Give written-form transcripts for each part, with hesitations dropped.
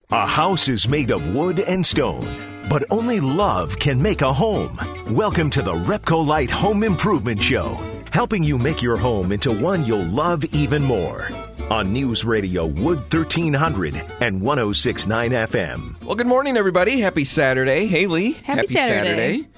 A house is made of wood and stone, but only love can make a home. Welcome to the RepcoLite Home Improvement Show, helping you make your home into one you'll love even more. On News Radio Wood 1300 and 106.9 FM. Well, good morning, everybody. Happy Saturday. Haley. Happy Saturday.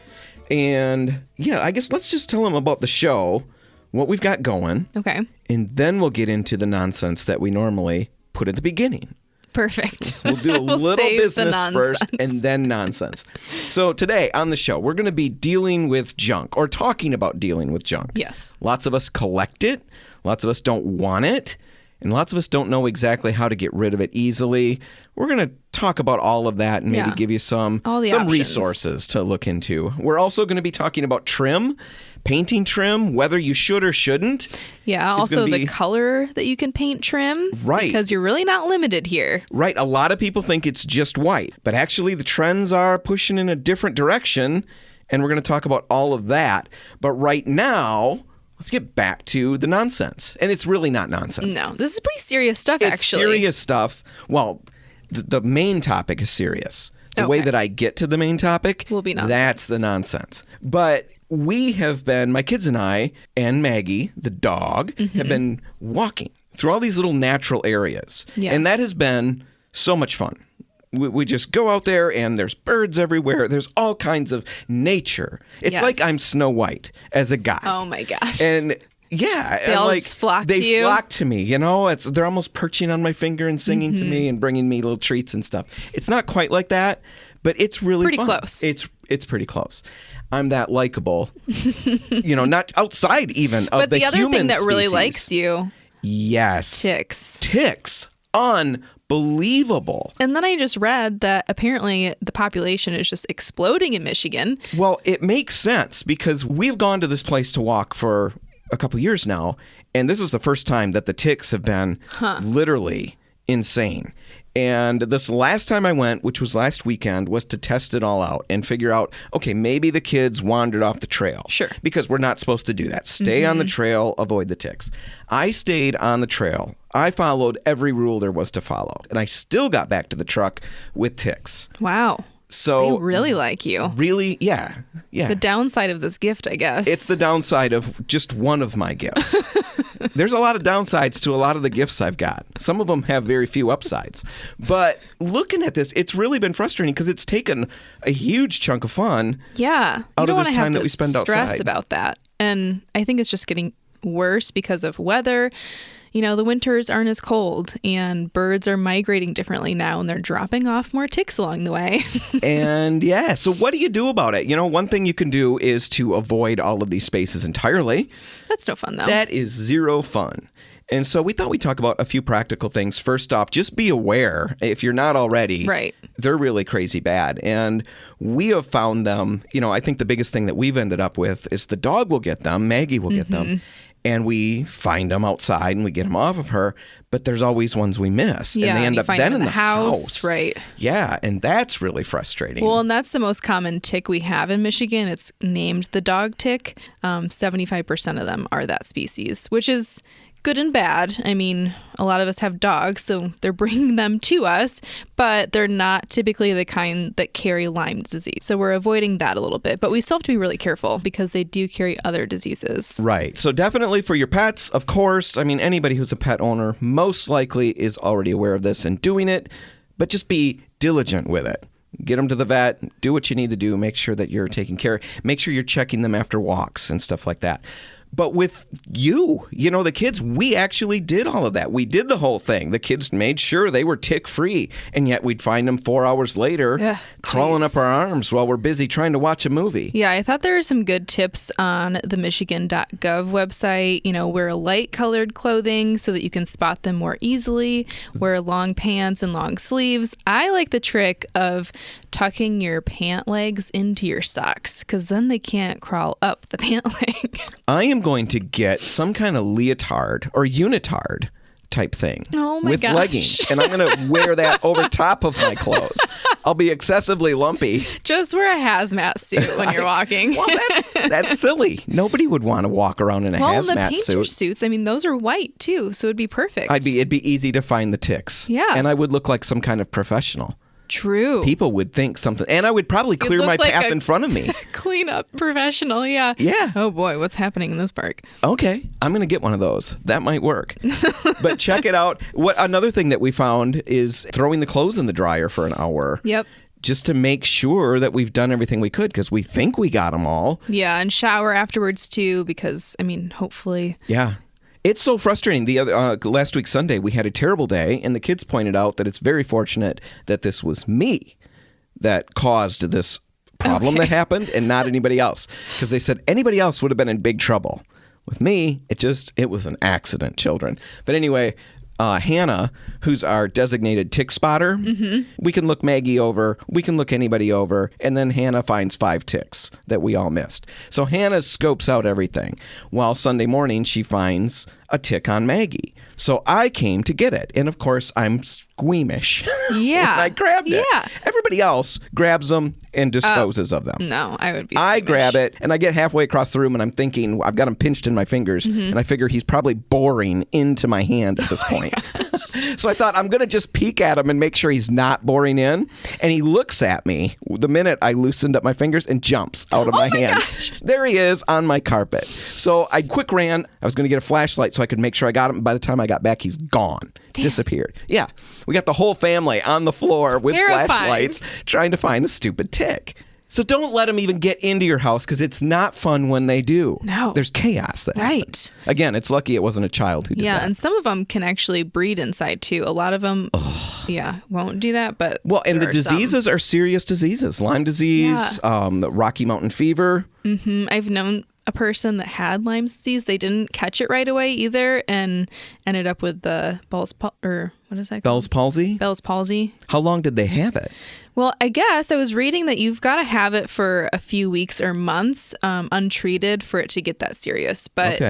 And yeah, I guess let's just tell them about the show, what we've got going. Okay. And then we'll get into the nonsense that we normally put at the beginning. Perfect. We'll do a little business first and then nonsense. So today on the show, we're going to be dealing with junk or talking about dealing with junk. Yes. Lots of us collect it. Lots of us don't want it. And lots of us don't know exactly how to get rid of it easily. We're going to talk about all of that and maybe give you some resources to look into. We're also going to be talking about trim, painting trim, whether you should or shouldn't. Yeah, also the color that you can paint trim. Right. Because you're really not limited here. Right. A lot of people think it's just white, but actually the trends are pushing in a different direction, and we're going to talk about all of that. But right now, let's get back to the nonsense. And it's really not nonsense. No, this is pretty serious stuff, it's actually. It's serious stuff. Well, the main topic is serious. The way that I get to the main topic will be nonsense. That's the nonsense. But we have been, my kids and I, and Maggie, the dog, have been walking through all these little natural areas. Yeah. And that has been so much fun. We just go out there and there's birds everywhere. There's all kinds of nature. It's like I'm Snow White as a guy. Oh my gosh. And yeah, they all just flock to you. They flock to me, you know. They're almost perching on my finger and singing to me and bringing me little treats and stuff. It's not quite like that, but it's really pretty fun. Close. It's pretty close. I'm that likable, you know, not outside even of the human But the other thing that really species. likes you. Yes. Ticks. Unbelievable. And then I just read that apparently the population is just exploding in Michigan. Well, it makes sense because we've gone to this place to walk for a couple years now, and this is the first time that the ticks have been literally insane. And this last time I went, which was last weekend, was to test it all out and figure out, okay, maybe the kids wandered off the trail. Sure. Because we're not supposed to do that. Stay on the trail, avoid the ticks. I stayed on the trail. I followed every rule there was to follow. And I still got back to the truck with ticks. Wow. So they really like you. Really, yeah. The downside of this gift, I guess. It's the downside of just one of my gifts. There's a lot of downsides to a lot of the gifts I've got. Some of them have very few upsides. But looking at this, it's really been frustrating because it's taken a huge chunk of fun out of this time that we spend outside. Stress about that. And I think it's just getting worse because of weather. You know, the winters aren't as cold and birds are migrating differently now and they're dropping off more ticks along the way. And so what do you do about it? You know, one thing you can do is to avoid all of these spaces entirely. That's no fun, though. That is zero fun. And so we thought we'd talk about a few practical things. First off, just be aware, if you're not already, they're really crazy bad. And we have found them, you know, I think the biggest thing that we've ended up with is the dog will get them, Maggie will get them. And we find them outside and we get them off of her, but there's always ones we miss. Yeah, and they end up then in the house. Right. Yeah, and that's really frustrating. Well, and that's the most common tick we have in Michigan. It's named the dog tick. 75% of them are that species, which is good and bad. I mean, a lot of us have dogs, so they're bringing them to us, but they're not typically the kind that carry Lyme disease. So we're avoiding that a little bit, but we still have to be really careful because they do carry other diseases. Right. So definitely for your pets, of course. I mean, anybody who's a pet owner most likely is already aware of this and doing it, but just be diligent with it. Get them to the vet, do what you need to do, make sure that you're taking care, make sure you're checking them after walks and stuff like that. But with you know, the kids, we actually did all of that. We did the whole thing. The kids made sure they were tick-free, and yet we'd find them 4 hours later crawling up our arms while we're busy trying to watch a movie. Yeah, I thought there were some good tips on the Michigan.gov website. You know, wear light-colored clothing so that you can spot them more easily. Wear long pants and long sleeves. I like the trick of tucking your pant legs into your socks because then they can't crawl up the pant leg. I am going to get some kind of leotard or unitard type thing with leggings, and I'm going to wear that over top of my clothes. I'll be excessively lumpy. Just wear a hazmat suit when you're walking. Well, that's silly. Nobody would want to walk around in a well, the hazmat painter suit. suits, I mean, those are white too, so it'd be perfect. It'd be easy to find the ticks. Yeah. And I would look like some kind of professional. True. People would think something, and I would probably clear my like path in front of me. Clean up professional, yeah. Yeah. Oh boy, what's happening in this park? Okay, I'm going to get one of those. That might work. But check it out. Another thing that we found is throwing the clothes in the dryer for an hour. Yep. Just to make sure that we've done everything we could, because we think we got them all. Yeah, and shower afterwards too, because, I mean, hopefully. Yeah. It's so frustrating. The other last week Sunday, we had a terrible day, and the kids pointed out that it's very fortunate that this was me that caused this problem that happened and not anybody else. Because they said anybody else would have been in big trouble. With me, it was an accident, children. But anyway, Hannah, who's our designated tick spotter, we can look Maggie over, we can look anybody over, and then Hannah finds 5 ticks that we all missed. So Hannah scopes out everything, while Sunday morning she finds a tick on Maggie. So I came to get it, and of course I'm squeamish. Yeah. And I grabbed it. Yeah. Everybody else grabs them and disposes of them. No, I would be I squeamish. grab it, and I get halfway across the room, and I'm thinking, I've got him pinched in my fingers, and I figure he's probably boring into my hand at this point. So I thought, I'm going to just peek at him and make sure he's not boring in. And he looks at me the minute I loosened up my fingers and jumps out of my hand. Gosh. There he is on my carpet. So I quick ran. I was going to get a flashlight so I could make sure I got him. By the time I got back, he's gone. Disappeared. Yeah. We got the whole family on the floor with Terrifying. flashlights trying to find the stupid tick. So don't let them even get into your house, because it's not fun when they do. No. There's chaos that happens. Again, it's lucky it wasn't a child who did that. Yeah, and some of them can actually breed inside too. A lot of them, won't do that. But Well, and the there are some. diseases are serious diseases. Lyme disease, Rocky Mountain fever. I've known a person that had Lyme disease. They didn't catch it right away either, and ended up with the Bell's palsy. Bell's palsy. How long did they have it? Well, I guess I was reading that you've got to have it for a few weeks or months untreated for it to get that serious. But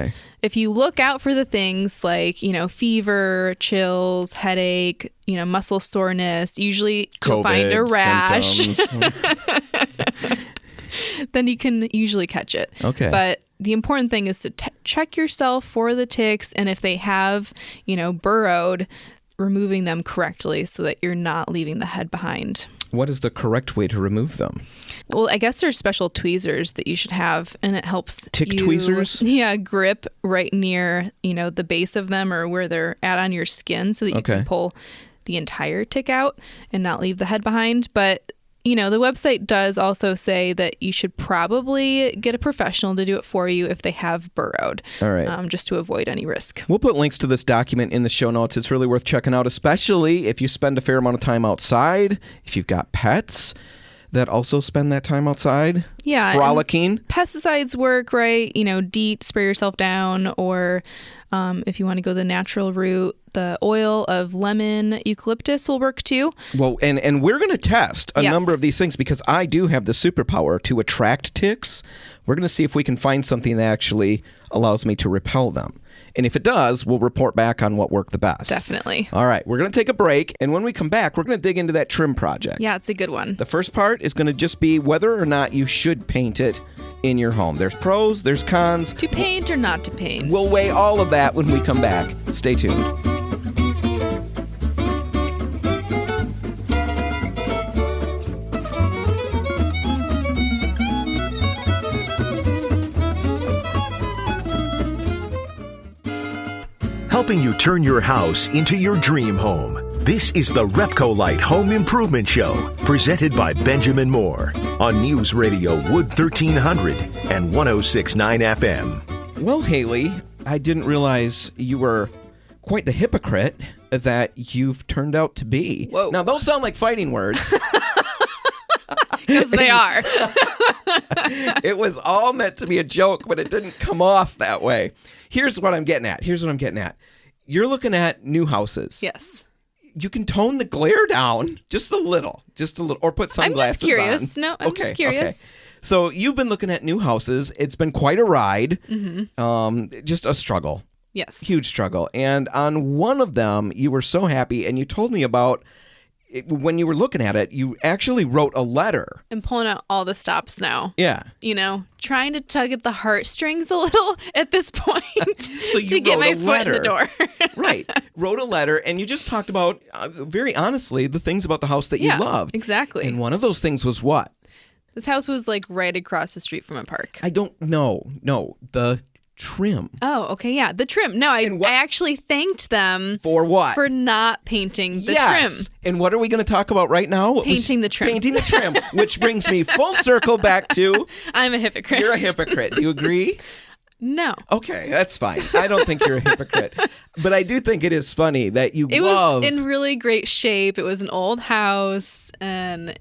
if you look out for the things like, fever, chills, headache, muscle soreness, usually you'll find a rash. Then you can usually catch it. Okay. But the important thing is to check yourself for the ticks, and if they have, burrowed, removing them correctly so that you're not leaving the head behind. What is the correct way to remove them? Well, I guess there's special tweezers that you should have, and it helps tweezers? Yeah, grip right near, the base of them or where they're at on your skin so that you can pull the entire tick out and not leave the head behind. But the website does also say that you should probably get a professional to do it for you if they have burrowed. All right. Just to avoid any risk. We'll put links to this document in the show notes. It's really worth checking out, especially if you spend a fair amount of time outside, if you've got pets that also spend that time outside. Yeah. Frolicking. Pesticides work, right? DEET, spray yourself down, or if you want to go the natural route, the oil of lemon eucalyptus will work too. Well, and we're going to test a number of these things because I do have the superpower to attract ticks. We're going to see if we can find something that actually allows me to repel them. And if it does, we'll report back on what worked the best. Definitely. All right, we're going to take a break. And when we come back, we're going to dig into that trim project. Yeah, it's a good one. The first part is going to just be whether or not you should paint it in your home. There's pros, there's cons. To paint or not to paint. We'll weigh all of that when we come back. Stay tuned. Helping you turn your house into your dream home. This is the RepcoLite Home Improvement Show, presented by Benjamin Moore on News Radio Wood 1300 and 106.9 FM. Well, Haley, I didn't realize you were quite the hypocrite that you've turned out to be. Whoa. Now, those sound like fighting words. Because they are. It was all meant to be a joke, but it didn't come off that way. Here's what I'm getting at. You're looking at new houses. Yes. You can tone the glare down just a little, or put sunglasses on. I'm just curious. No, I'm just curious. Okay. So you've been looking at new houses. It's been quite a ride. Mm-hmm. Just a struggle. Yes. Huge struggle. And on one of them, you were so happy, and you told me about when you were looking at it, you actually wrote a letter. I'm pulling out all the stops now. Yeah. Trying to tug at the heartstrings a little at this point So you to get wrote my a foot in the letter. door. Right. Wrote a letter, and you just talked about, very honestly, the things about the house that you loved. Exactly. And one of those things was what? This house was like right across the street from a park. I don't know. No, the trim. Oh, okay, yeah, the trim. No, I actually thanked them For what? for not painting the yes. trim. And what are we going to talk about right now? Painting the trim. Painting the trim, which brings me full circle back to I'm a hypocrite. you're a hypocrite. Do you agree? No. Okay, that's fine. I don't think you're a hypocrite. But I do think it is funny that you It love... was in really great shape. It was an old house, and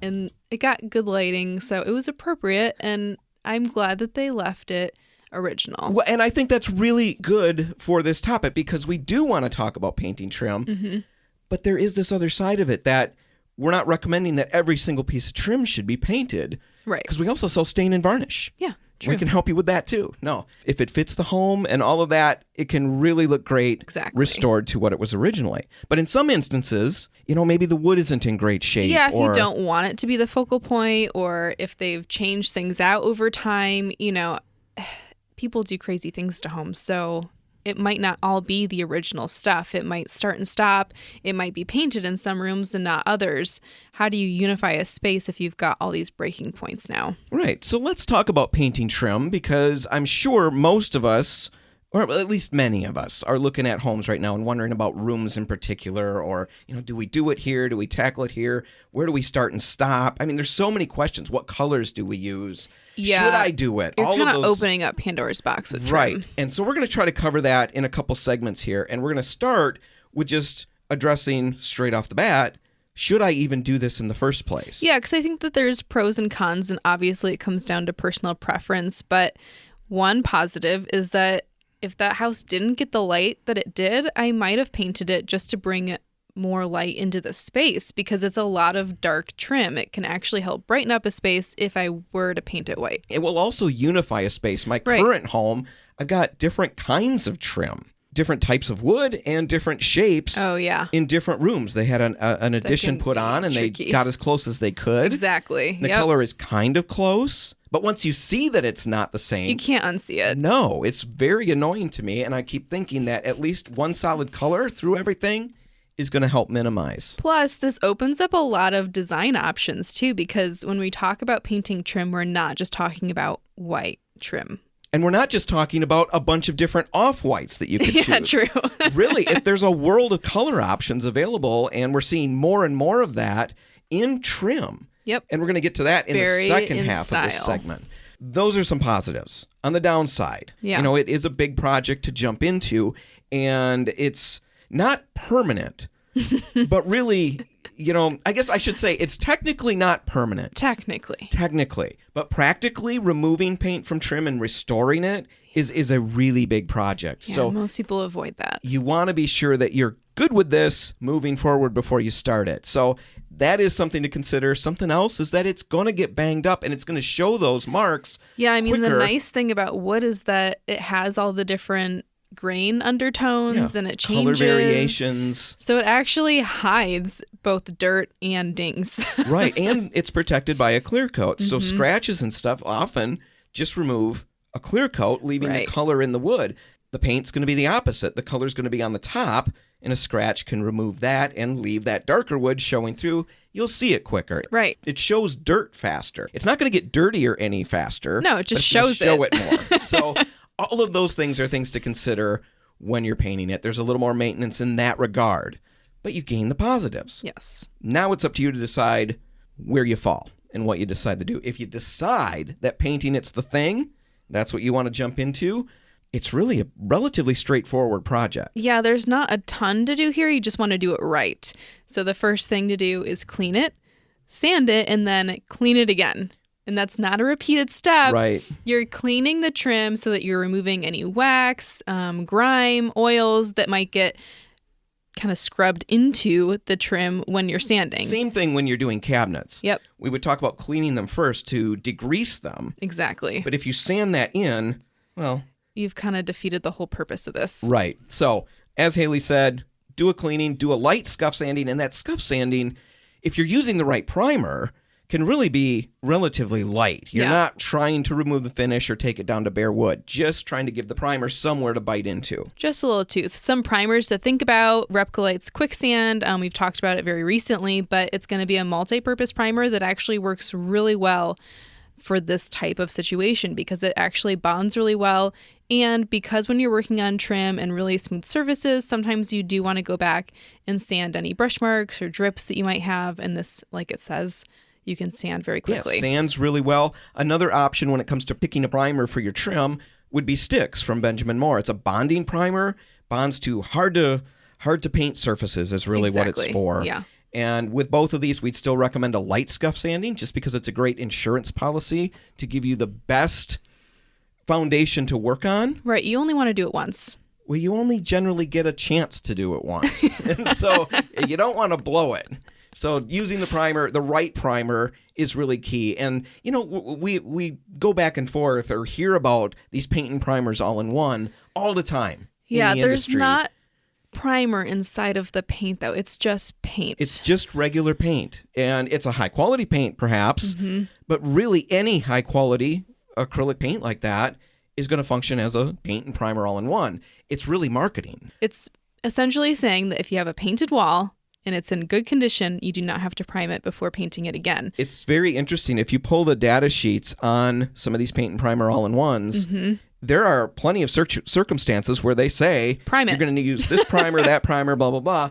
it got good lighting, so it was appropriate, and I'm glad that they left it original. Well, and I think that's really good for this topic because we do want to talk about painting trim, but there is this other side of it that we're not recommending that every single piece of trim should be painted. Right. Because we also sell stain and varnish. Yeah, true. We can help you with that too. No, if it fits the home and all of that, it can really look great, restored to what it was originally. But in some instances, maybe the wood isn't in great shape. Yeah, if you don't want it to be the focal point, or if they've changed things out over time, people do crazy things to homes, so it might not all be the original stuff. It might start and stop. It might be painted in some rooms and not others. How do you unify a space if you've got all these breaking points now? Right. So let's talk about painting trim because I'm sure most of us, or at least many of us, are looking at homes right now and wondering about rooms in particular, or, do we do it here? Do we tackle it here? Where do we start and stop? I mean, there's so many questions. What colors do we use? Yeah. Should I do it? You're all kind of of those... opening up Pandora's box with trim. Right. And so we're going to try to cover that in a couple segments here. And we're going to start with just addressing straight off the bat, should I even do this in the first place? Yeah, because I think that there's pros and cons, and obviously it comes down to personal preference. But one positive is that if that house didn't get the light that it did, I might have painted it just to bring more light into the space because it's a lot of dark trim. It can actually help brighten up a space if I were to paint it white. It will also unify a space. My current home, I've got different kinds of trim, different types of wood and different shapes. Oh, yeah. In different rooms. They had an addition put on and tricky. They got as close as they could. Exactly. The color is kind of close, but once you see that it's not the same, you can't unsee it. No, it's very annoying to me, and I keep thinking that at least one solid color through everything is going to help minimize. Plus, this opens up a lot of design options too, because when we talk about painting trim, we're not just talking about white trim. And we're not just talking about a bunch of different off-whites that you can choose. Yeah, true. Really, if there's a world of color options available, and we're seeing more and more of that in trim. Yep. And we're going to get to that in the second half of this segment. Those are some positives. On the downside, it is a big project to jump into, and it's not permanent, but really, I guess I should say it's technically not permanent. Technically. But practically removing paint from trim and restoring it is a really big project. Yeah, so most people avoid that. You want to be sure that you're good with this moving forward before you start it. So that is something to consider. Something else is that it's going to get banged up and it's going to show those marks. Yeah, I mean, quicker. The nice thing about wood is that it has all the different grain undertones and it changes. Color variations. So it actually hides both dirt and dings. Right. And it's protected by a clear coat. So scratches and stuff often just remove a clear coat, leaving the color in the wood. The paint's going to be the opposite. The color's going to be on the top, and a scratch can remove that and leave that darker wood showing through. You'll see it quicker. Right. It shows dirt faster. It's not going to get dirtier any faster. No, it just shows show it more. So all of those things are things to consider when you're painting it. There's a little more maintenance in that regard, but you gain the positives. Yes. Now it's up to you to decide where you fall and what you decide to do. If you decide that painting it's the thing, that's what you want to jump into, it's really a relatively straightforward project. Yeah, there's not a ton to do here. You just want to do it right. So the first thing to do is clean it, sand it, and then clean it again. And that's not a repeated step. Right. You're cleaning the trim so that you're removing any wax, grime, oils that might get kind of scrubbed into the trim when you're sanding. Same thing when you're doing cabinets. Yep. We would talk about cleaning them first to degrease them. Exactly. But if you sand that in, well... you've kind of defeated the whole purpose of this. Right. So, as Haley said, do a cleaning, do a light scuff sanding, and that scuff sanding if you're using the right primer, can really be relatively light. You're not trying to remove the finish or take it down to bare wood, just trying to give the primer somewhere to bite into. Just a little tooth. Some primers to think about. RepcoLite's Quicksand, we've talked about it very recently, but it's going to be a multi-purpose primer that actually works really well for this type of situation because it actually bonds really well. And because when you're working on trim and really smooth surfaces, sometimes you do want to go back and sand any brush marks or drips that you might have. And this, like it says, you can sand very quickly. Yeah, sands really well. Another option when it comes to picking a primer for your trim would be Sticks from Benjamin Moore. It's a bonding primer, bonds to hard to paint surfaces is really what it's for. Yeah. And with both of these, we'd still recommend a light scuff sanding just because it's a great insurance policy to give you the best foundation to work on. Right. You only want to do it once. Well, you only generally get a chance to do it once. And so you don't want to blow it. So using the primer, the right primer, is really key. And, you know, we go back and forth or hear about these paint and primers all in one all the time. Yeah, in the there's industry. not primer inside of the paint, though. It's just paint. It's just regular paint. And it's a high-quality paint, perhaps. Mm-hmm. But really, any high-quality acrylic paint like that is going to function as a paint and primer all in one. It's really marketing. It's essentially saying that if you have a painted wall and it's in good condition, you do not have to prime it before painting it again. It's very interesting. If you pull the data sheets on some of these paint and primer all-in-ones, there are plenty of circumstances where they say, Prime it. You're going to use this primer, that primer, blah, blah, blah.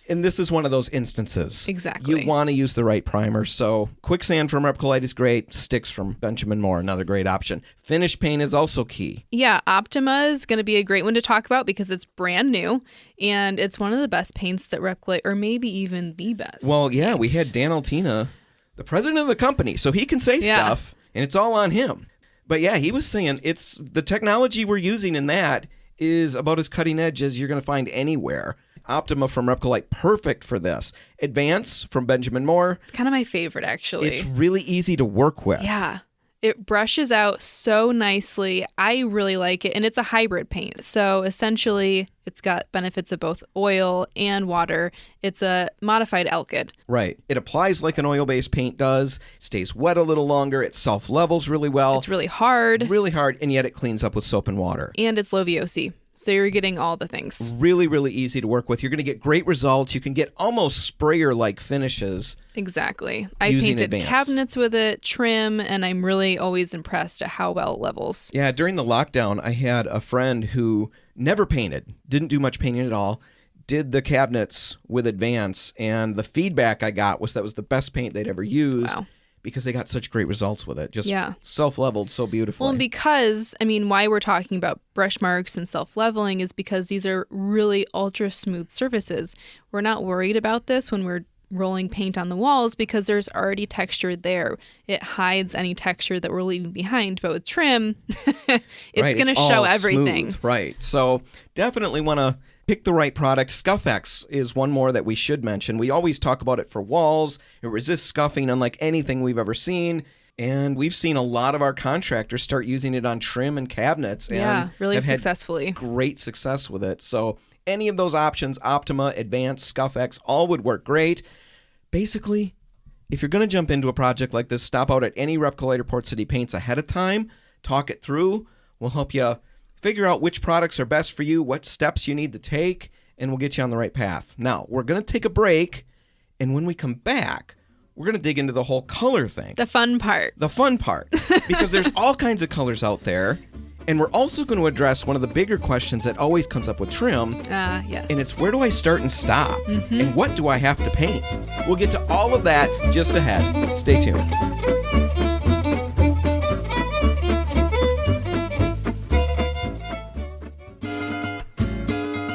And this is one of those instances. Exactly. You want to use the right primer. So Quicksand from RepcoLite is great. Sticks from Benjamin Moore, another great option. Finish paint is also key. Yeah, Optima is going to be a great one to talk about because it's brand new and it's one of the best paints that RepcoLite, or maybe even the best. Well, yeah, paint. we had Dan Altina, the president of the company, so he can say stuff, and it's all on him. But yeah, he was saying it's the technology we're using in that is about as cutting edge as you're going to find anywhere. Optima from RepcoLite, perfect for this. Advance from Benjamin Moore. It's kind of my favorite, actually. It's really easy to work with. Yeah. It brushes out so nicely. I really like it. And it's a hybrid paint. So essentially, it's got benefits of both oil and water. It's a modified alkyd. Right. It applies like an oil-based paint does, stays wet a little longer, it self-levels really well. It's really hard. Really hard, and yet it cleans up with soap and water. And it's low VOC. So you're getting all the things. Really, really easy to work with. You're going to get great results. You can get almost sprayer-like finishes. Exactly. I using painted Advance. cabinets with it, trim, and I'm really always impressed at how well it levels. Yeah, during the lockdown, I had a friend who never painted, didn't do much painting at all, did the cabinets with Advance, and the feedback I got was that was the best paint they'd ever used. Wow. Because they got such great results with it. Just Yeah. self-leveled so beautifully. Well, and because, why we're talking about brush marks and self-leveling is because these are really ultra smooth surfaces. We're not worried about this when we're rolling paint on the walls because there's already texture there. It hides any texture that we're leaving behind. But with trim, it's going to show all everything. Smooth, right. So definitely want to pick the right product. ScuffX is one more that we should mention. We always talk about it for walls. It resists scuffing unlike anything we've ever seen. And we've seen a lot of our contractors start using it on trim and cabinets. And Yeah, really have had successfully. great success with it. So any of those options, Optima, Advanced, ScuffX, all would work great. Basically, if you're going to jump into a project like this, stop out at any RepcoLite or Port City Paints ahead of time, talk it through. We'll help you figure out which products are best for you, what steps you need to take, and we'll get you on the right path. Now, we're going to take a break, and when we come back, we're going to dig into the whole color thing. The fun part. The fun part. Because there's all kinds of colors out there, and we're also going to address one of the bigger questions that always comes up with trim, Yes. and it's where do I start and stop? And what do I have to paint? We'll get to all of that just ahead. Stay tuned.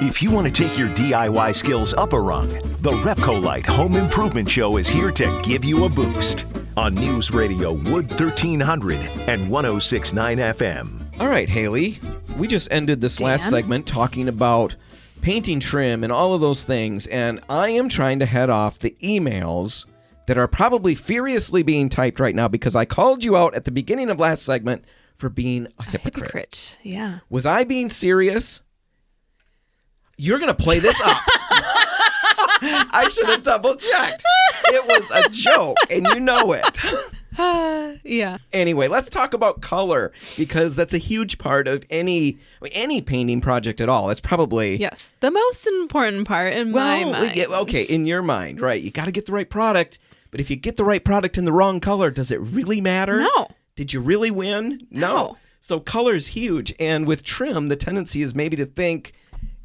If you want to take your DIY skills up a rung, the RepcoLite Home Improvement Show is here to give you a boost on News Radio Wood 1300 and 106.9 FM. All right, Haley, we just ended this last Dan? segment talking about painting trim and all of those things, and I am trying to head off the emails that are probably furiously being typed right now because I called you out at the beginning of last segment for being a hypocrite. Yeah. Was I being serious? You're going to play this up. I should have double checked. It was a joke, and you know it. Yeah. Anyway, let's talk about color, because that's a huge part of any painting project at all. That's probably... Yes, the most important part in my mind. Okay, in your mind, right. You got to get the right product, but if you get the right product in the wrong color, does it really matter? No. Did you really win? No. So color is huge, and with trim, the tendency is maybe to think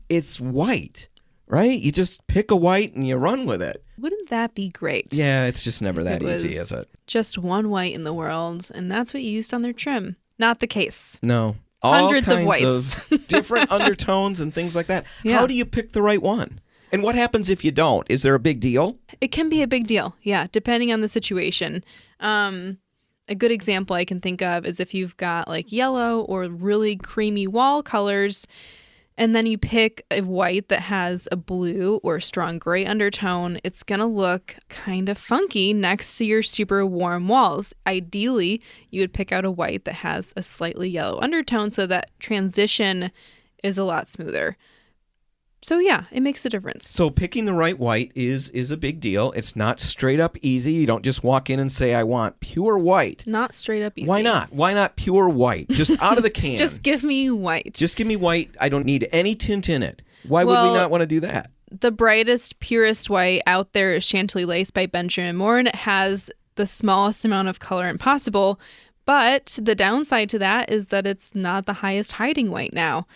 it's white, right? You just pick a white and you run with it. Wouldn't that be great? Yeah, it's just never that easy, is it? Just one white in the world, and that's what you used on their trim. Not the case. No. Hundreds of All whites. kinds of different undertones and things like that. Yeah. How do you pick the right one? And what happens if you don't? Is there a big deal? It can be a big deal, yeah, depending on the situation. A good example I can think of is if you've got like yellow or really creamy wall colors, and then you pick a white that has a blue or strong gray undertone, it's going to look kind of funky next to your super warm walls. Ideally, you would pick out a white that has a slightly yellow undertone so that transition is a lot smoother. So yeah, it makes a difference. So picking the right white is a big deal. It's not straight up easy. You don't just walk in and say, I want pure white. Not straight up easy. Why not? Why not pure white? Just out of the can. Just give me white. Just give me white. I don't need any tint in it. Why would we not want to do that? The brightest, purest white out there is Chantilly Lace by Benjamin Moore, and it has the smallest amount of colorant possible. But the downside to that is that it's not the highest hiding white now.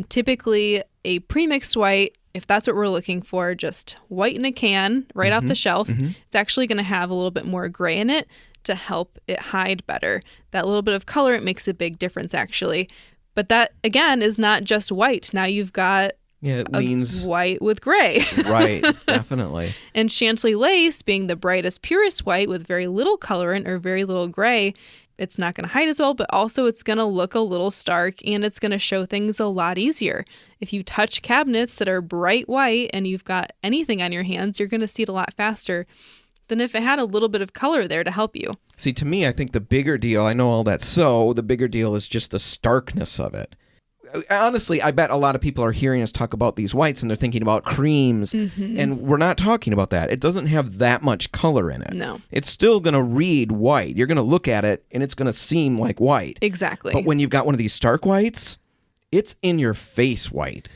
Typically, a premixed white, if that's what we're looking for, just white in a can right off the shelf, it's actually going to have a little bit more gray in it to help it hide better. That little bit of color, it makes a big difference, actually. But that, again, is not just white. Now you've got it leans white with gray. Right, definitely. And Chantilly Lace, being the brightest, purest white with very little colorant or very little gray, it's not going to hide as well, but also it's going to look a little stark, and it's going to show things a lot easier. If you touch cabinets that are bright white and you've got anything on your hands, you're going to see it a lot faster than if it had a little bit of color there to help you. See, to me, I think the bigger deal, I know all that, so the bigger deal is just the starkness of it. Honestly, I bet a lot of people are hearing us talk about these whites and they're thinking about creams, and we're not talking about that. It doesn't have that much color in it. No. It's still going to read white. You're going to look at it and it's going to seem like white. Exactly. But when you've got one of these stark whites, it's in your face white.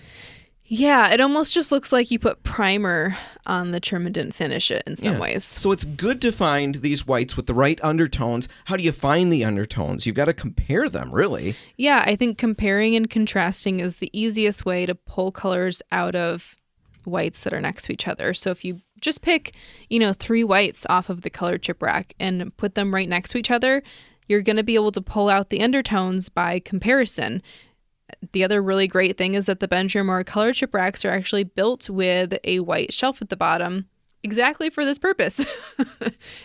Yeah, it almost just looks like you put primer on the trim and didn't finish it in some ways. So it's good to find these whites with the right undertones. How do you find the undertones? You've got to compare them, really. Yeah, I think comparing and contrasting is the easiest way to pull colors out of whites that are next to each other. So if you just pick, 3 whites off of the color chip rack and put them right next to each other, you're going to be able to pull out the undertones by comparison. The other really great thing is that the Benjamin Moore color chip racks are actually built with a white shelf at the bottom exactly for this purpose.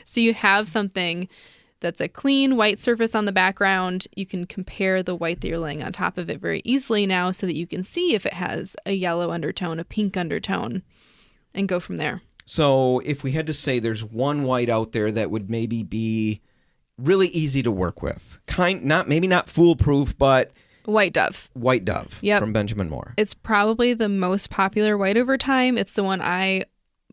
So you have something that's a clean white surface on the background. You can compare the white that you're laying on top of it very easily now so that you can see if it has a yellow undertone, a pink undertone, and go from there. So if we had to say there's one white out there that would maybe be really easy to work with, maybe not foolproof, but... White Dove. White Dove from Benjamin Moore. It's probably the most popular white over time. It's the one I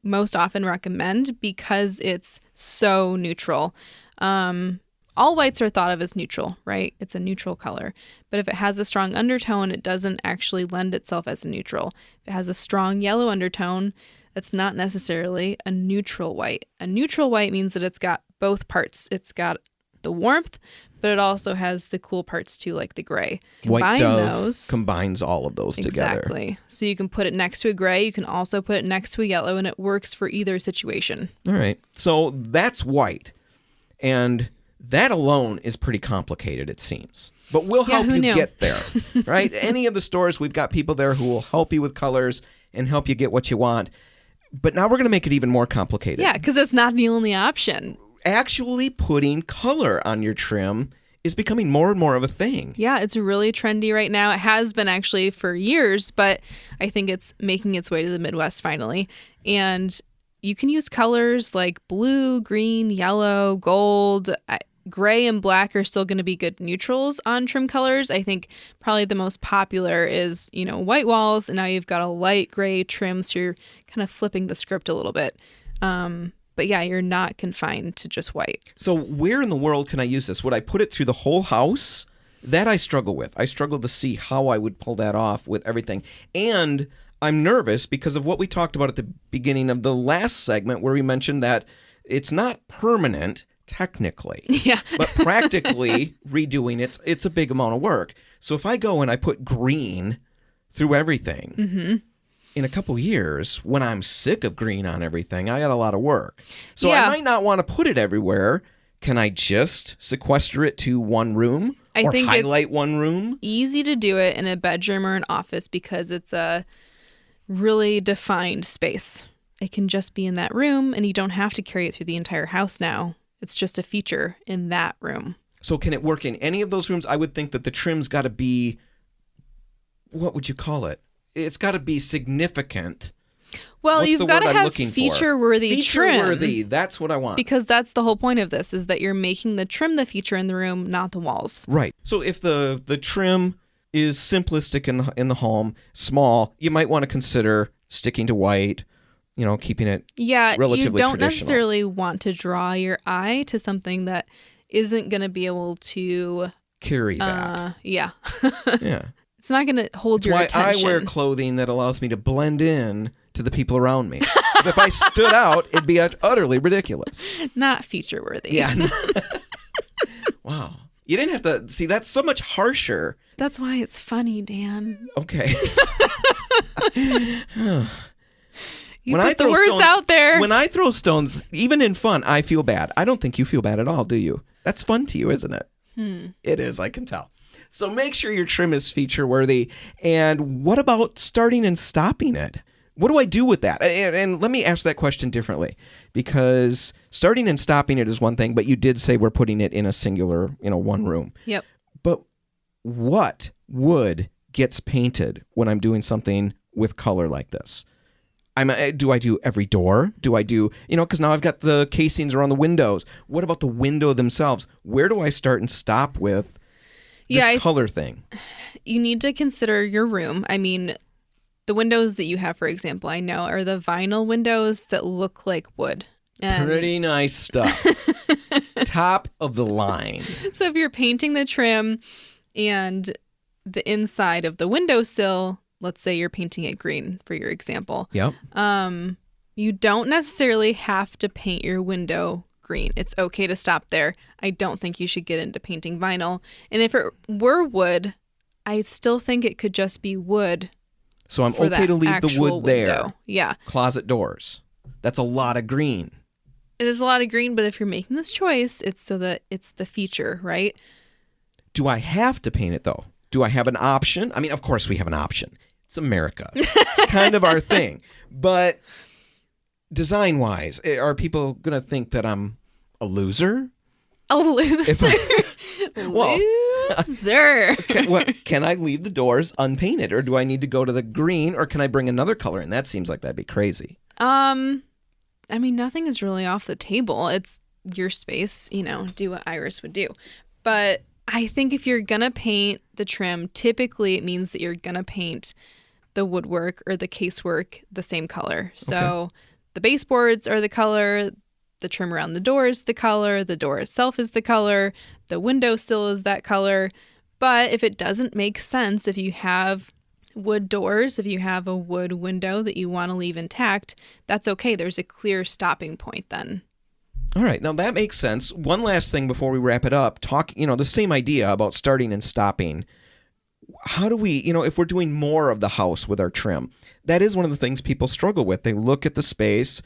most often recommend because it's so neutral. All whites are thought of as neutral, right? It's a neutral color. But if it has a strong undertone, it doesn't actually lend itself as a neutral. If it has a strong yellow undertone, that's not necessarily a neutral white. A neutral white means that it's got both parts. It's got the warmth, but it also has the cool parts too, like the gray. White Dove combines all of those together. Exactly. So you can put it next to a gray. You can also put it next to a yellow, and it works for either situation. All right. So that's white. And that alone is pretty complicated, it seems. But we'll help you get there, right? Any of the stores, we've got people there who will help you with colors and help you get what you want. But now we're going to make it even more complicated. Yeah, because it's not the only option. Actually putting color on your trim is becoming more and more of a thing. Yeah, it's really trendy right now. It has been actually for years, but I think it's making its way to the Midwest finally. And you can use colors like blue, green, yellow, gold. Gray and black are still going to be good neutrals on trim colors. I think probably the most popular is, white walls. And now you've got a light gray trim, so you're kind of flipping the script a little bit. But yeah, you're not confined to just white. So where in the world can I use this? Would I put it through the whole house? That I struggle with. I struggle to see how I would pull that off with everything. And I'm nervous because of what we talked about at the beginning of the last segment where we mentioned that it's not permanent, technically. Yeah. But practically redoing it's a big amount of work. So if I go and I put green through everything, in a couple years, when I'm sick of green on everything, I got a lot of work. So Yeah. I might not want to put it everywhere. Can I just sequester it to one room? I or think highlight it's one room? easy to do it in a bedroom or an office because it's a really defined space. It can just be in that room, and you don't have to carry it through the entire house now. It's just a feature in that room. So can it work in any of those rooms? I would think that the trim's got to be, what would you call it? It's got to be significant. Well, What's you've the got to word I'm have looking for? feature-worthy trim. Feature-worthy, that's what I want. Because that's the whole point of this, is that you're making the trim the feature in the room, not the walls. Right. So if the trim is simplistic in the home, small, you might want to consider sticking to white, keeping it relatively you don't traditional. necessarily want to draw your eye to something that isn't going to be able to carry that. Yeah. Yeah. It's not going to hold your That's why attention. I wear clothing that allows me to blend in to the people around me. If I stood out, it'd be utterly ridiculous. Not feature worthy. Yeah. Wow. You didn't have to see. That's so much harsher. That's why it's funny, Dan. Okay. You put the words out there. When I throw stones, even in fun, I feel bad. I don't think you feel bad at all, do you? That's fun to you, isn't it? It is, I can tell. So make sure your trim is feature worthy. And what about starting and stopping it? What do I do with that? And let me ask that question differently, because starting and stopping it is one thing, but you did say we're putting it in a singular, one room. Yep. But what wood gets painted when I'm doing something with color like this? Do I do every door? Do I do, because now I've got the casings around the windows. What about the window themselves? Where do I start and stop with this color thing? You need to consider your room. I mean, the windows that you have, for example, I know are the vinyl windows that look like wood. Pretty nice stuff. Top of the line. So if you're painting the trim and the inside of the windowsill, let's say you're painting it green for your example. Yep. You don't necessarily have to paint your window green. It's okay to stop there. I don't think you should get into painting vinyl. And if it were wood, I still think it could just be wood. So I'm okay to leave the wood there. Window. Yeah. Closet doors. That's a lot of green. It is a lot of green, but if you're making this choice, it's so that it's the feature, right? Do I have to paint it, though? Do I have an option? I mean, of course we have an option. It's America. It's kind of our thing. But design-wise, are people going to think that I'm a loser? A loser? Loser. Can I leave the doors unpainted, or do I need to go to the green, or can I bring another color in? That seems like that'd be crazy. I mean, nothing is really off the table. It's your space, do what Iris would do. But I think if you're going to paint the trim, typically it means that you're going to paint the woodwork or the casework the same color. So the baseboards are the color, the trim around the door is the color, the door itself is the color, the windowsill is that color. But if it doesn't make sense, if you have wood doors, if you have a wood window that you want to leave intact, that's okay. There's a clear stopping point then. All right. Now that makes sense. One last thing before we wrap it up. The same idea about starting and stopping. How do we, if we're doing more of the house with our trim, that is one of the things people struggle with. They look at the space,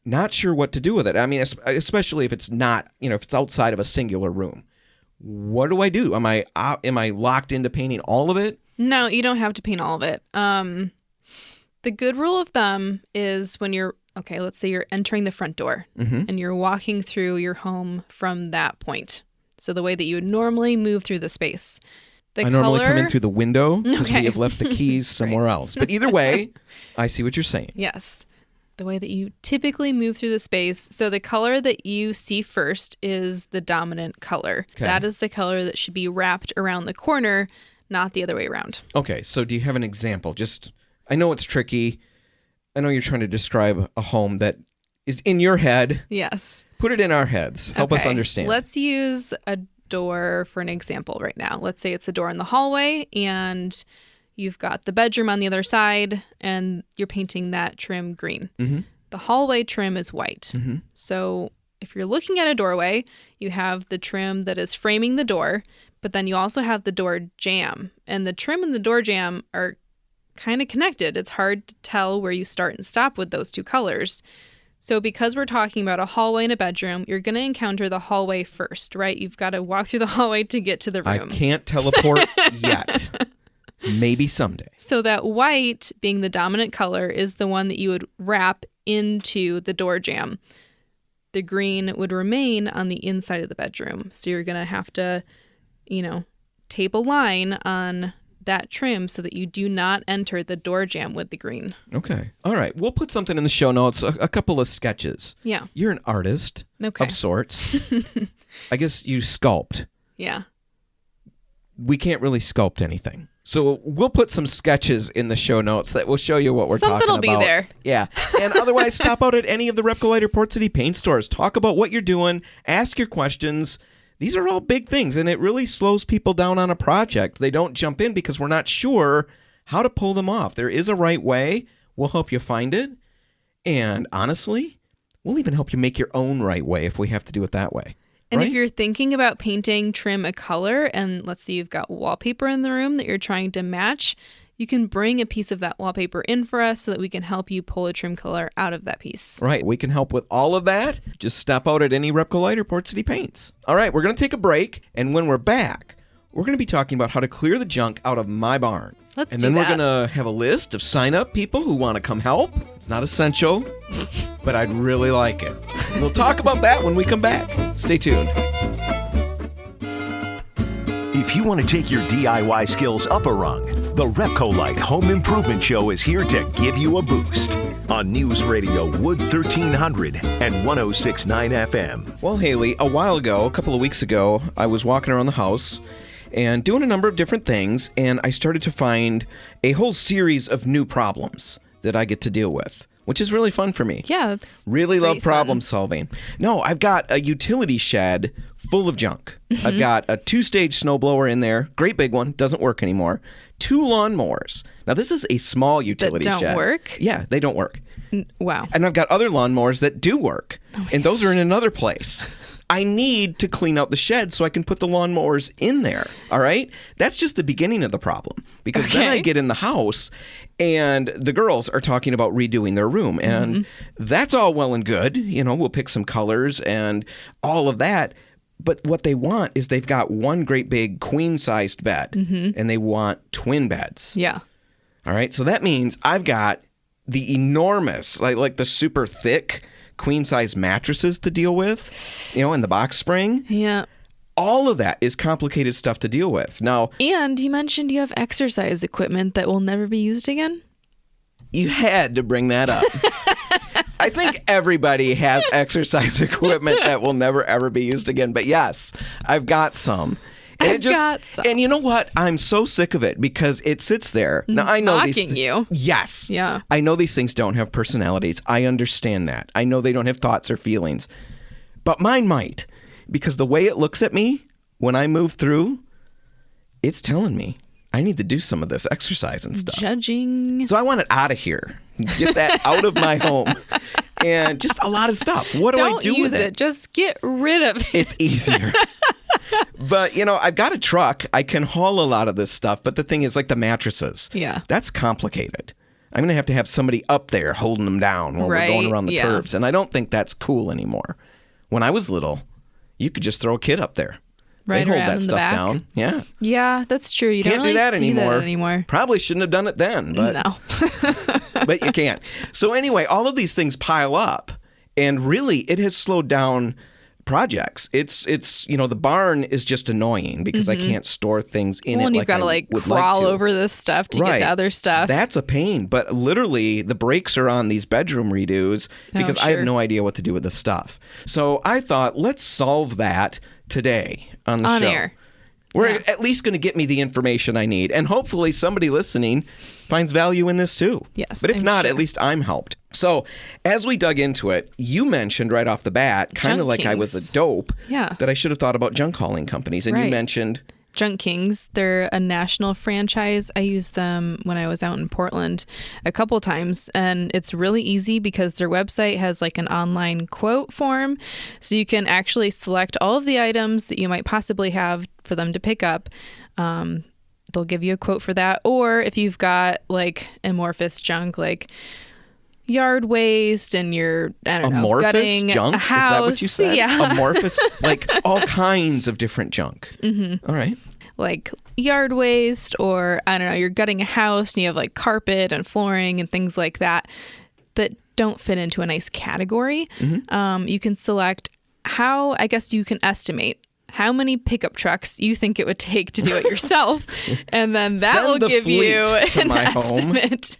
not sure what to do with it. I mean, especially if it's not, if it's outside of a singular room. What do I do? Am I locked into painting all of it? No, you don't have to paint all of it. The good rule of thumb is when let's say you're entering the front door and you're walking through your home from that point. So the way that you would normally move through the space. Normally come in through the window because Okay. we have left the keys somewhere else. But either way, I see what you're saying. Yes. The way that you typically move through the space. So the color that you see first is the dominant color. Okay. That is the color that should be wrapped around the corner, not the other way around. Okay, so do you have an example? I know it's tricky. I know you're trying to describe a home that is in your head. Yes. Put it in our heads. Help us understand. Let's use a door for an example right now. Let's say it's a door in the hallway and you've got the bedroom on the other side and you're painting that trim green. Mm-hmm. The hallway trim is white. Mm-hmm. So if you're looking at a doorway, you have the trim that is framing the door, but then you also have the door jamb. And the trim and the door jamb are kind of connected. It's hard to tell where you start and stop with those two colors. So because we're talking about a hallway and a bedroom, you're going to encounter the hallway first, right? You've got to walk through the hallway to get to the room. I can't teleport yet. Maybe someday. So that white, being the dominant color, is the one that you would wrap into the door jamb. The green would remain on the inside of the bedroom. So you're going to have to, tape a line on that trim so that you do not enter the door jamb with the green. Okay. All right. We'll put something in the show notes, a couple of sketches. Yeah. You're an artist of sorts. I guess you sculpt. Yeah. We can't really sculpt anything. So we'll put some sketches in the show notes that will show you what we're talking about. Something will be there. Yeah. And otherwise, stop out at any of the RepcoLite or Port City paint stores. Talk about what you're doing. Ask your questions. These are all big things, and it really slows people down on a project. They don't jump in because we're not sure how to pull them off. There is a right way. We'll help you find it. And honestly, we'll even help you make your own right way if we have to do it that way. And right? if you're thinking about painting trim a color, and let's say you've got wallpaper in the room that you're trying to match, you can bring a piece of that wallpaper in for us so that we can help you pull a trim color out of that piece. Right. We can help with all of that. Just stop out at any RepcoLite or Port City Paints. All right. We're going to take a break. And when we're back, we're going to be talking about how to clear the junk out of my barn. Let's and do then that. we're going to have a list of sign-up people who want to come help. It's not essential, but I'd really like it. We'll talk about that when we come back. Stay tuned. If you want to take your DIY skills up a rung, the RepcoLite Home Improvement Show is here to give you a boost on News Radio Wood 1300 and 106.9 FM. Well, Haley, a while ago, a couple of weeks ago, I was walking around the house and doing a number of different things, and I started to find a whole series of new problems that I get to deal with, which is really fun for me. Yeah, that's really love great problem fun. solving. No, I've got a utility shed full of junk. I've got a 2-stage snowblower in there, great big one, doesn't work anymore. 2 lawnmowers. Now, this is a small utility That don't shed. work? Yeah, they don't work. Wow. And I've got other lawnmowers that do work, and those are in another place. I need to clean out the shed so I can put the lawnmowers in there, all right? That's just the beginning of the problem, because then I get in the house, and the girls are talking about redoing their room, and that's all well and good. We'll pick some colors and all of that, but what they want is they've got one great big queen-sized bed, and they want twin beds. Yeah. All right, so that means I've got the enormous, like the super thick queen-size mattresses to deal with, in the box spring. Yeah. All of that is complicated stuff to deal with. Now, And you mentioned you have exercise equipment that will never be used again? you had to bring that up. I think everybody has exercise equipment that will never, ever be used again. But yes, I've got some. And I've got some. And you know what? I'm so sick of it because it sits there. Now, I know Mocking you. Yes. Yeah. I know these things don't have personalities. I understand that. I know they don't have thoughts or feelings. But mine might. Because the way it looks at me when I move through, it's telling me I need to do some of this exercise and stuff. Judging. So I want it out of here. Get that out of my home. And just a lot of stuff. What do I do with it? Just get rid of it. It's easier. But, I've got a truck. I can haul a lot of this stuff. But the thing is, like the mattresses. Yeah. That's complicated. I'm going to have somebody up there holding them down while we're going around the curves. And I don't think that's cool anymore. When I was little, you could just throw a kid up there. Right They'd hold around that in the stuff back. down. Yeah. Yeah, that's true. You Can't don't really do that see anymore. that anymore. Probably shouldn't have done it then. But, No. but you can't. So anyway, all of these things pile up. And really, it has slowed down projects. It's the barn is just annoying because I can't store things in it. And you've like got to I would crawl like to. over this stuff to get to other stuff. That's a pain. But literally, the brakes are on these bedroom redos because I have sure. no idea what to do with this stuff. So I thought, let's solve that today on the show. On air. We're Yeah. at least going to get me the information I need. And hopefully somebody listening finds value in this too. Yes, But if I'm not, sure. at least I'm helped. So as we dug into it, you mentioned right off the bat, kind of Junk like I was kings. a dope, Yeah. that I should have thought about junk hauling companies. And you Right. mentioned... Junk Kings, they're a national franchise. I used them when I was out in Portland a couple times, and it's really easy because their website has like an online quote form, so you can actually select all of the items that you might possibly have for them to pick up. They'll give you a quote for that, or if you've got like amorphous junk like yard waste and you're, I don't know, Amorphous gutting junk? a house. Is that what you said? Yeah. Amorphous? Like all kinds of different junk. Mm-hmm. All right. Like yard waste, or I don't know, you're gutting a house and you have like carpet and flooring and things like that that don't fit into a nice category. Mm-hmm. You can select how, I guess you can estimate how many pickup trucks you think it would take to do it yourself, and then that Send will the give you fleet to an my home. estimate.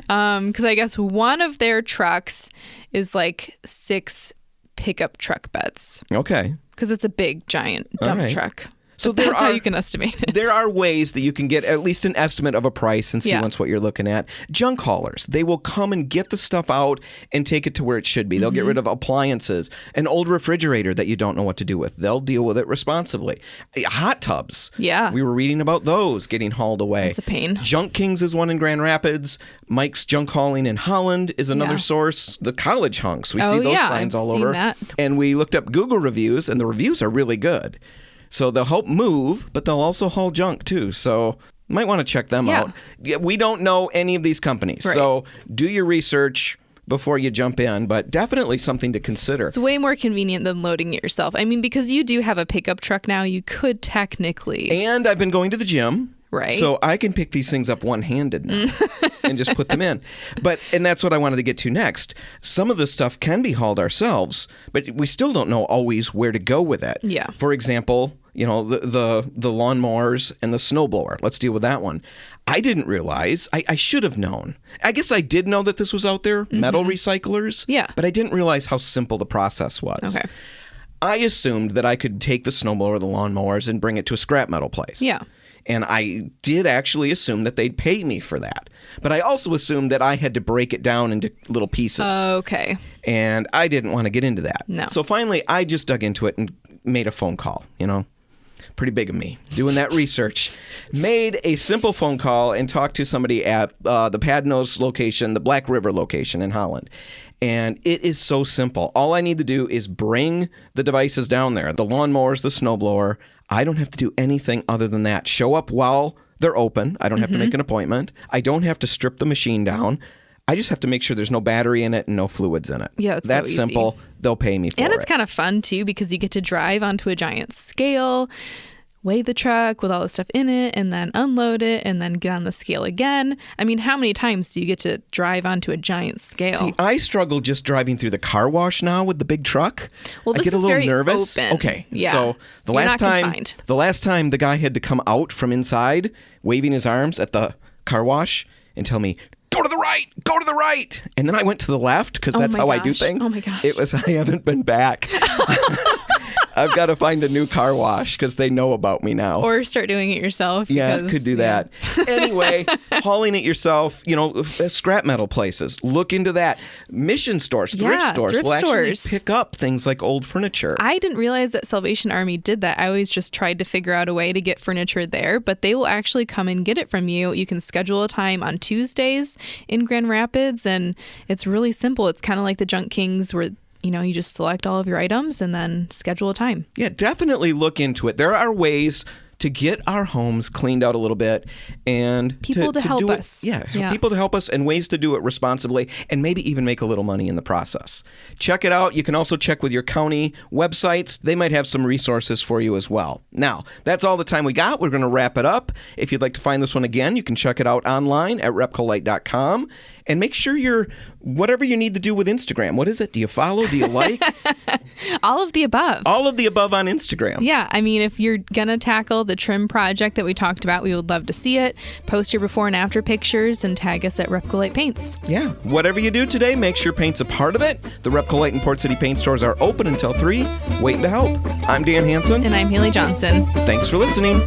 Because I guess one of their trucks is like 6 pickup truck beds, Okay. because it's a big giant dump right. truck. So But there that's how are- you can estimate it. There are ways that you can get at least an estimate of a price and see Yeah. once what you're looking at. Junk haulers, they will come and get the stuff out and take it to where it should be. They'll get rid of appliances, an old refrigerator that you don't know what to do with. They'll deal with it responsibly. Hot tubs. Yeah. We were reading about those getting hauled away. It's a pain. Junk Kings is one in Grand Rapids. Mike's Junk Hauling in Holland is another Yeah. source. The college hunks, we Oh, see those yeah, signs I've all seen over. that. And we looked up Google reviews, and the reviews are really good. So they'll help move, but they'll also haul junk too. So you might want to check them Yeah. out. Yeah, we don't know any of these companies. Right. So do your research before you jump in, but definitely something to consider. It's way more convenient than loading it yourself. I mean, because you do have a pickup truck now, you could technically. And I've been going to the gym. Right. So I can pick these things up one-handed now and just put them in. And that's what I wanted to get to next. Some of this stuff can be hauled ourselves, but we still don't know always where to go with it. Yeah. For example, you know, the lawnmowers and the snowblower. Let's deal with that one. I didn't realize, I should have known. I guess I did know that this was out there, metal recyclers. Yeah. But I didn't realize how simple the process was. Okay. I assumed that I could take the snowblower, the lawnmowers, and bring it to a scrap metal place. Yeah. And I did actually assume that they'd pay me for that. But I also assumed that I had to break it down into little pieces. Okay. And I didn't want to get into that. No. So finally, I just dug into it and made a phone call, you know. Pretty big of me doing that research. Made a simple phone call and talked to somebody at the Padnos location, the Black River location in Holland. And it is so simple. All I need to do is bring the devices down there, the lawnmowers, the snowblower. I don't have to do anything other than that. Show up while they're open. I don't have to make an appointment. I don't have to strip the machine down. I just have to make sure there's no battery in it and no fluids in it. Yeah, it's so That's easy. simple. They'll pay me for And it. it's kind of fun too, because you get to drive onto a giant scale, weigh the truck with all the stuff in it, and then unload it, and then get on the scale again. I mean, how many times do you get to drive onto a giant scale? See, I struggle just driving through the car wash now with the big truck. Well, I this get a is little very nervous. open. Okay, Yeah. so the You're last not time, confined. the guy had to come out from inside, waving his arms at the car wash, and tell me, "Go to the right, go to the right." And then I went to the left because that's my how I do gosh. things. Oh my gosh. It was I haven't been back. I've got to find a new car wash because they know about me now. Or start doing it yourself. Yeah, because, could do yeah. that. Anyway, hauling it yourself, you know, scrap metal places. Look into that. Mission stores, thrift Yeah, stores thrift will actually stores. pick up things like old furniture. I didn't realize that Salvation Army did that. I always just tried to figure out a way to get furniture there, but they will actually come and get it from you. You can schedule a time on Tuesdays in Grand Rapids, and it's really simple. It's kind of like the Junk Kings where, you know, you just select all of your items and then schedule a time. Yeah, definitely look into it. There are ways to get our homes cleaned out a little bit and People to help do it- us. Yeah, Yeah. people to help us and ways to do it responsibly and maybe even make a little money in the process. Check it out. You can also check with your county websites. They might have some resources for you as well. Now, that's all the time we got. We're going to wrap it up. If you'd like to find this one again, you can check it out online at RepcoLite.com. And make sure you're whatever you need to do with Instagram. What is it? Do you follow? Do you like? All of the above. All of the above on Instagram. Yeah, I mean, if you're going to tackle the trim project that we talked about, we would love to see it. Post your before and after pictures and tag us at RepcoLite Paints. Yeah, whatever you do today, make sure paint's a part of it. The RepcoLite and Port City paint stores are open until 3, waiting to help. I'm Dan Hansen. And I'm Haley Johnson. Thanks for listening.